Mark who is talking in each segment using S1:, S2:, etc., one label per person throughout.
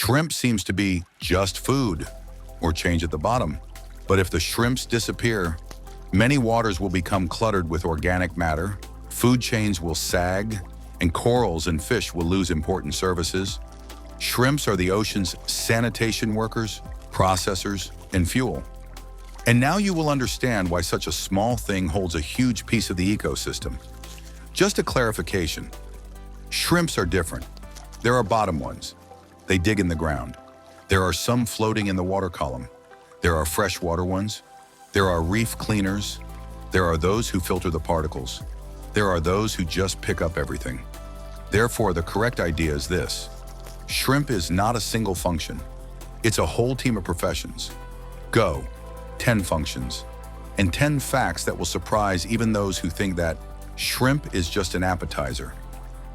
S1: Shrimp seems to be just food or change at the bottom. But if the shrimps disappear, many waters will become cluttered with organic matter, food chains will sag, and corals and fish will lose important services. Shrimps are the ocean's sanitation workers, processors, and fuel. And now you will understand why such a small thing holds a huge piece of the ecosystem. Just a clarification, shrimps are different. There are bottom ones. They dig in the ground. There are some floating in the water column. There are freshwater ones. There are reef cleaners. There are those who filter the particles. There are those who just pick up everything. Therefore, the correct idea is this. Shrimp is not a single function. It's a whole team of professions. Go, 10 functions, and 10 facts that will surprise even those who think that shrimp is just an appetizer.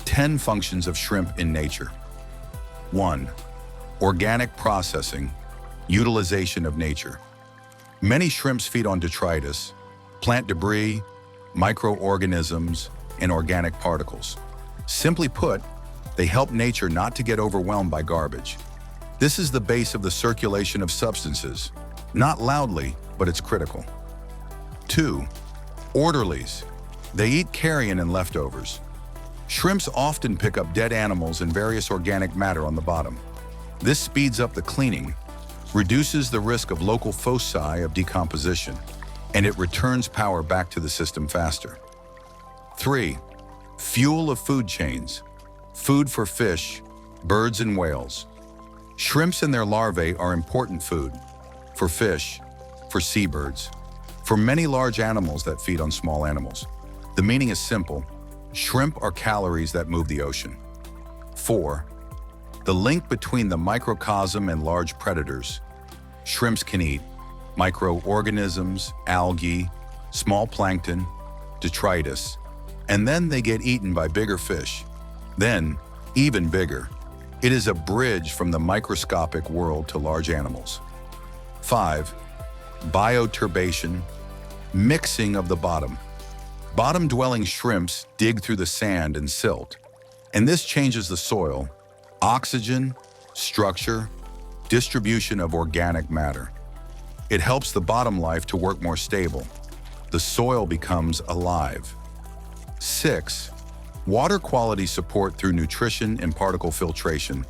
S1: 10 functions of shrimp in nature. 1. Organic processing, utilization of nature. Many shrimps feed on detritus, plant debris, microorganisms, and organic particles. Simply put, they help nature not to get overwhelmed by garbage. This is the base of the circulation of substances. Not loudly, but it's critical. 2. Orderlies. They eat carrion and leftovers. Shrimps often pick up dead animals and various organic matter on the bottom. This speeds up the cleaning, reduces the risk of local foci of decomposition, and it returns power back to the system faster. 3. Fuel of food chains. Food for fish, birds, and whales. Shrimps and their larvae are important food for fish, for seabirds, for many large animals that feed on small animals. The meaning is simple. Shrimp are calories that move the ocean. 4. The link between the microcosm and large predators. Shrimps can eat microorganisms, algae, small plankton, detritus, and then they get eaten by bigger fish. Then, even bigger. It is a bridge from the microscopic world to large animals. 5. Bioturbation, mixing of the bottom. Bottom-dwelling shrimps dig through the sand and silt, and this changes the soil, oxygen, structure, distribution of organic matter. It helps the bottom life to work more stable. The soil becomes alive. 6. Water quality support through nutrition and particle filtration.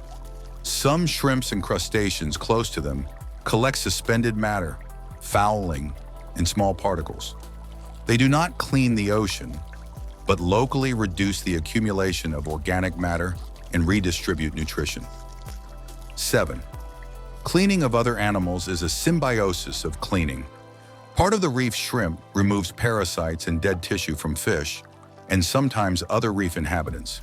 S1: Some shrimps and crustaceans close to them collect suspended matter, fouling, and small particles. They do not clean the ocean, but locally reduce the accumulation of organic matter and redistribute nutrition. 7. Cleaning of other animals is a symbiosis of cleaning. Part of the reef shrimp removes parasites and dead tissue from fish, and sometimes other reef inhabitants.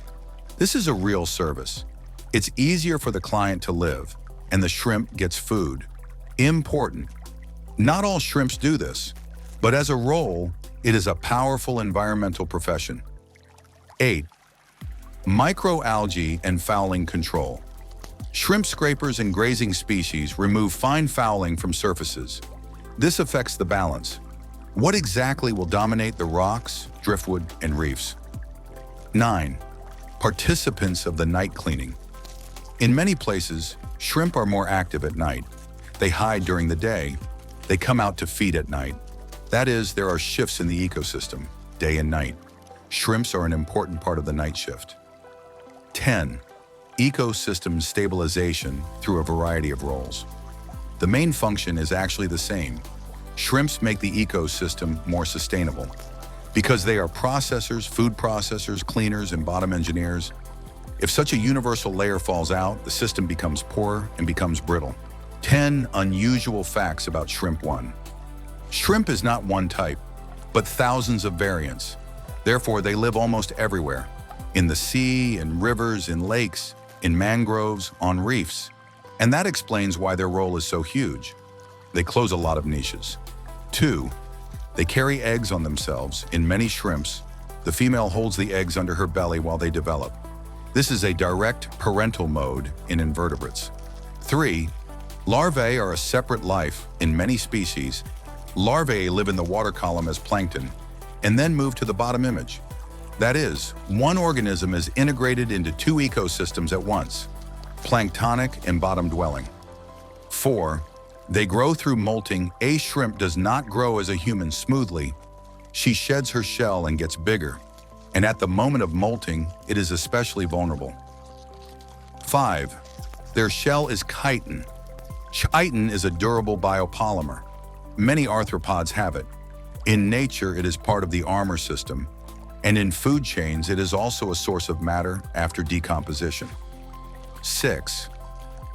S1: This is a real service. It's easier for the client to live, and the shrimp gets food. Important. Not all shrimps do this, but as a role, it is a powerful environmental profession. 8. Microalgae and fouling control. Shrimp scrapers and grazing species remove fine fouling from surfaces. This affects the balance. What exactly will dominate the rocks, driftwood, and reefs? 9. Participants of the night cleaning. In many places, shrimp are more active at night. They hide during the day. They come out to feed at night. That is, there are shifts in the ecosystem, day and night. Shrimps are an important part of the night shift. 10. Ecosystem stabilization through a variety of roles. The main function is actually the same. Shrimps make the ecosystem more sustainable. Because they are processors, food processors, cleaners, and bottom engineers, if such a universal layer falls out, the system becomes poorer and becomes brittle. 10 unusual facts about shrimp. 1. Shrimp is not one type, but thousands of variants. Therefore, they live almost everywhere. In the sea, in rivers, in lakes, in mangroves, on reefs. And that explains why their role is so huge. They close a lot of niches. 2. They carry eggs on themselves. In many shrimps, the female holds the eggs under her belly while they develop. This is a direct parental mode in invertebrates. 3. Larvae are a separate life. In many species, larvae live in the water column as plankton and then move to the bottom image. That is, one organism is integrated into 2 ecosystems at once. planktonic and bottom-dwelling. 4. They grow through molting. A shrimp does not grow as a human smoothly. She sheds her shell and gets bigger, and at the moment of molting, it is especially vulnerable. 5. Their shell is chitin. Chitin is a durable biopolymer. Many arthropods have it. In nature, it is part of the armor system, and in food chains, it is also a source of matter after decomposition. 6.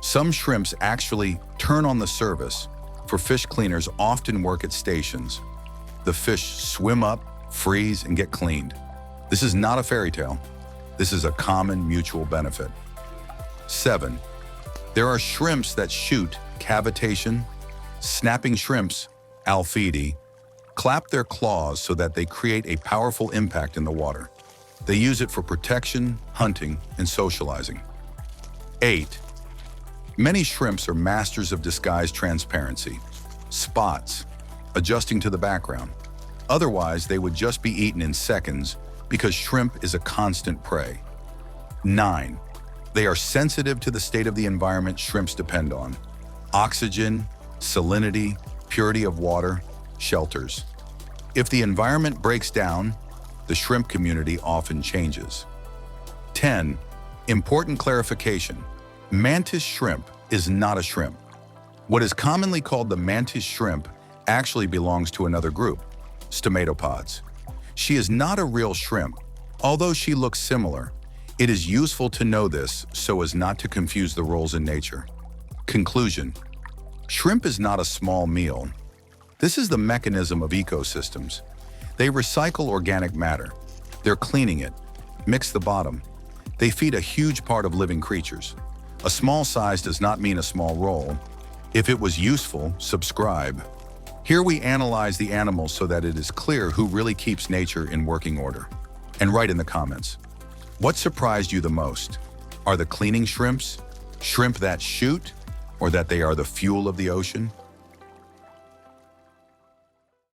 S1: Some shrimps actually turn on the service, for fish cleaners often work at stations. The fish swim up, freeze, and get cleaned. This is not a fairy tale. This is a common mutual benefit. 7. There are shrimps that shoot cavitation. Snapping shrimps, Alphidae, clap their claws so that they create a powerful impact in the water. They use it for protection, hunting, and socializing. 8. Many shrimps are masters of disguised transparency, spots, adjusting to the background. Otherwise, they would just be eaten in seconds because shrimp is a constant prey. 9. They are sensitive to the state of the environment shrimps depend on: oxygen, salinity, purity of water, shelters. If the environment breaks down, the shrimp community often changes. 10. Important clarification. Mantis shrimp is not a shrimp. What is commonly called the mantis shrimp actually belongs to another group, stomatopods. She is not a real shrimp, although she looks similar. It is useful to know this so as not to confuse the roles in nature. Conclusion. Shrimp is not a small meal. This is the mechanism of ecosystems. They recycle organic matter. They're cleaning it, mix the bottom. They feed a huge part of living creatures. A small size does not mean a small role. If it was useful, subscribe. Here we analyze the animals so that it is clear who really keeps nature in working order. And write in the comments. What surprised you the most? Are the cleaning shrimps, shrimp that shoot, or that they are the fuel of the ocean?